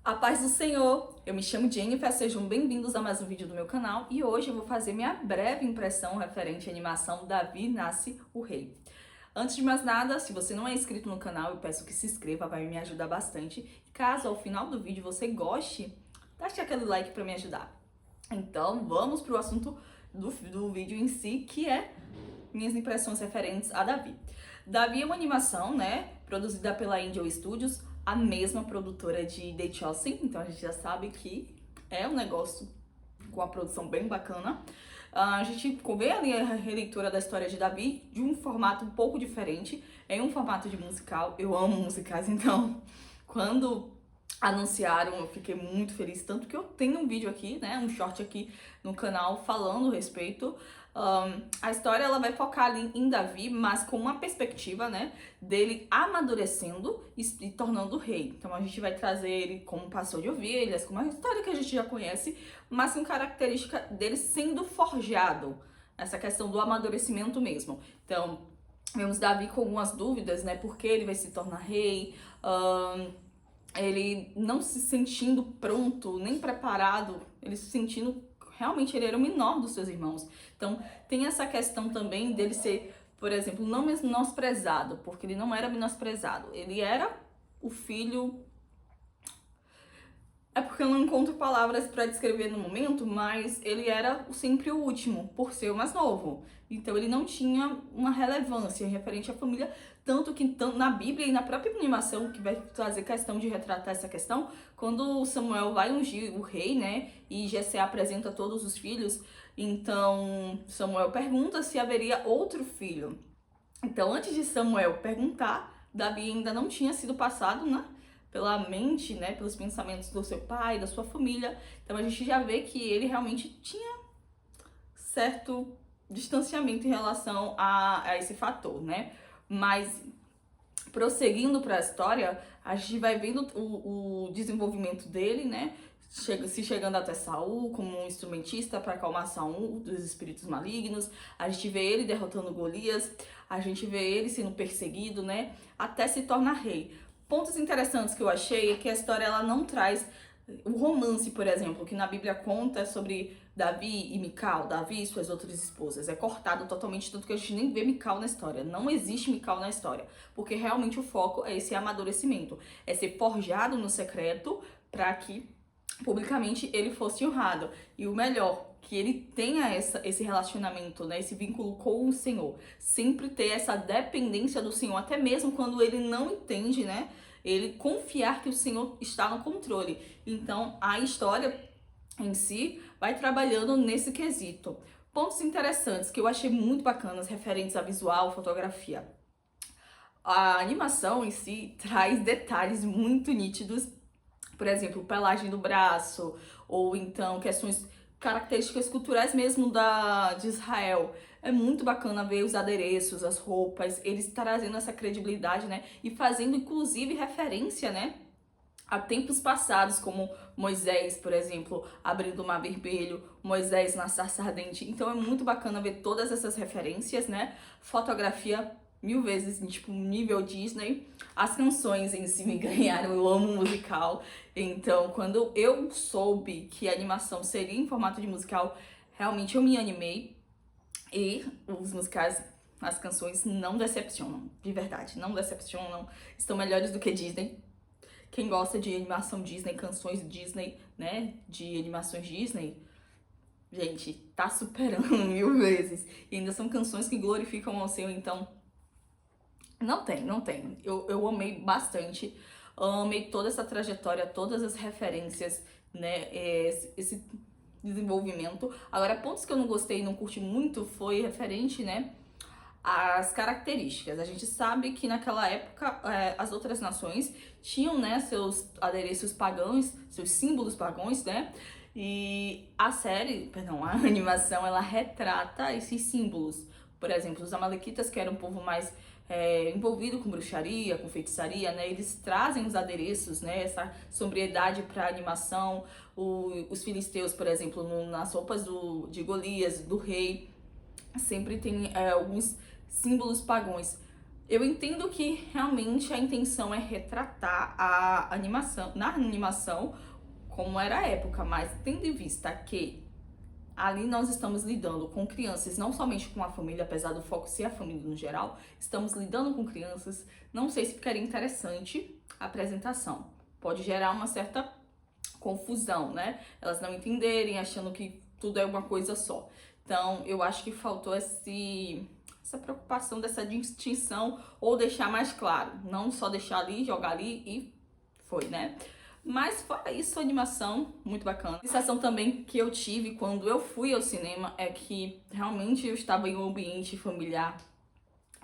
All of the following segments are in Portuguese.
A paz do Senhor! Eu me chamo Jennifer, sejam bem-vindos a mais um vídeo do meu canal e hoje eu vou fazer minha breve impressão referente à animação Davi Nasce o Rei. Antes de mais nada, se você não é inscrito no canal, eu peço que se inscreva, vai me ajudar bastante. Caso ao final do vídeo você goste, deixe aquele like para me ajudar. Então vamos para o assunto do vídeo em si, que é minhas impressões referentes a Davi. Davi é uma animação, né, produzida pela Angel Studios, a mesma produtora de The Chosen, então a gente já sabe que é um negócio com a produção bem bacana. A gente vê ali a releitura da história de Davi de um formato um pouco diferente, em um formato de musical. Eu amo musicais, então quando anunciaram eu fiquei muito feliz, tanto que eu tenho um vídeo aqui, né, um short aqui no canal falando a respeito. A história ela vai focar ali em Davi, mas com uma perspectiva, né, dele amadurecendo e tornando rei. Então a gente vai trazer ele como pastor de ovelhas, como uma história que a gente já conhece, mas com característica dele sendo forjado, essa questão do amadurecimento mesmo. Então vemos Davi com algumas dúvidas, né, por que ele vai se tornar rei, ele não se sentindo pronto, nem preparado, ele se sentindo realmente ele era o menor dos seus irmãos. Então, tem essa questão também dele ser, por exemplo, não menosprezado, porque ele não era menosprezado. Ele era o filho. É porque eu não encontro palavras para descrever no momento, mas ele era sempre o último, por ser o mais novo. Então ele não tinha uma relevância referente à família, tanto que na Bíblia e na própria animação, que vai trazer questão de retratar essa questão, quando Samuel vai ungir o rei, né, e Jessé apresenta todos os filhos, então Samuel pergunta se haveria outro filho. Então antes de Samuel perguntar, Davi ainda não tinha sido passado, né, pela mente, né, pelos pensamentos do seu pai, da sua família. Então a gente já vê que ele realmente tinha certo distanciamento em relação a esse fator, né? Mas prosseguindo para a história, a gente vai vendo o desenvolvimento dele, né? Chegando até Saul como um instrumentista para acalmar Saul dos espíritos malignos. A gente vê ele derrotando Golias, a gente vê ele sendo perseguido, né? Até se tornar rei. Pontos interessantes que eu achei é que a história ela não traz o romance, por exemplo, que na Bíblia conta sobre Davi e Mical, Davi e suas outras esposas. É cortado totalmente, tanto que a gente nem vê Mical na história. Não existe Mical na história, porque realmente o foco é esse amadurecimento, é ser forjado no secreto para que publicamente ele fosse honrado. E o melhor, que ele tenha esse relacionamento, né, esse vínculo com o Senhor. Sempre ter essa dependência do Senhor, até mesmo quando ele não entende, né? Ele confiar que o Senhor está no controle. Então, a história em si vai trabalhando nesse quesito. Pontos interessantes que eu achei muito bacanas referentes a visual, fotografia. A animação em si traz detalhes muito nítidos, por exemplo, pelagem do braço, ou então questões, características culturais mesmo de Israel. É muito bacana ver os adereços, as roupas, eles trazendo essa credibilidade, né? E fazendo inclusive referência, né, a tempos passados, como Moisés, por exemplo, abrindo o Mar Vermelho, Moisés na sarça ardente. Então é muito bacana ver todas essas referências, né? Fotografia mil vezes, tipo, nível Disney. As canções em si me ganharam, eu amo musical. Então, quando eu soube que a animação seria em formato de musical, realmente eu me animei. E os musicais, as canções não decepcionam, de verdade, não decepcionam. Estão melhores do que Disney. Quem gosta de animação Disney, canções Disney, né, de animações Disney, gente, tá superando mil vezes. E ainda são canções que glorificam ao Senhor, então não tem. Eu amei bastante, amei toda essa trajetória, todas as referências, né, esse desenvolvimento. Agora, pontos que eu não gostei e não curti muito foi referente, né, as características. A gente sabe que naquela época as outras nações tinham, né, seus adereços pagãos, seus símbolos pagãos, né? E a série, perdão, a animação, ela retrata esses símbolos. Por exemplo, os amalequitas, que eram um povo mais envolvido com bruxaria, com feitiçaria, né? Eles trazem os adereços, né? Essa sobriedade para a animação. Os filisteus, por exemplo, nas roupas de Golias, do rei, sempre tem alguns símbolos pagãos. Eu entendo que realmente a intenção é retratar a animação, na animação, como era a época, mas tendo em vista que ali nós estamos lidando com crianças, não somente com a família, apesar do foco ser a família no geral, estamos lidando com crianças, não sei se ficaria interessante a apresentação. Pode gerar uma certa confusão, né? Elas não entenderem, achando que tudo é uma coisa só. Então, eu acho que faltou essa preocupação dessa distinção ou deixar mais claro, não só deixar ali, jogar ali e foi, né? Mas fora isso, a animação, muito bacana. A sensação também que eu tive quando eu fui ao cinema é que realmente eu estava em um ambiente familiar.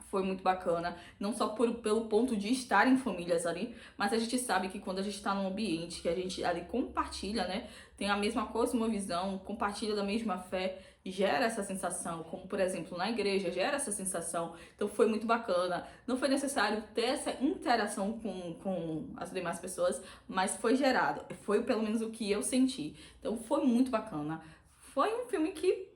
Foi muito bacana, não só pelo ponto de estar em famílias ali, mas a gente sabe que quando a gente está num ambiente que a gente ali compartilha, né, tem a mesma coisa, uma visão, compartilha da mesma fé, gera essa sensação, como por exemplo na igreja, gera essa sensação. Então foi muito bacana. Não foi necessário ter essa interação com as demais pessoas, mas foi gerado, foi pelo menos o que eu senti. Então foi muito bacana. Foi um filme que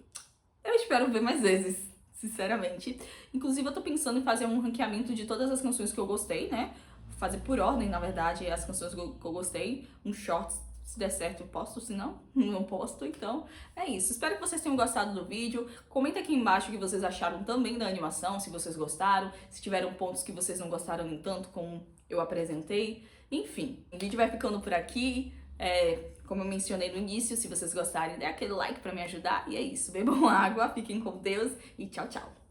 eu espero ver mais vezes, sinceramente. Inclusive, eu tô pensando em fazer um ranqueamento de todas as canções que eu gostei, né? Fazer por ordem, na verdade, as canções que eu gostei. Um shorts, se der certo, eu posto, se não, não posto. Então, é isso. Espero que vocês tenham gostado do vídeo. Comenta aqui embaixo o que vocês acharam também da animação, se vocês gostaram. Se tiveram pontos que vocês não gostaram nem tanto como eu apresentei. Enfim, o vídeo vai ficando por aqui. Como eu mencionei no início, se vocês gostarem, dê aquele like pra me ajudar. E é isso, bebam água, fiquem com Deus e tchau, tchau.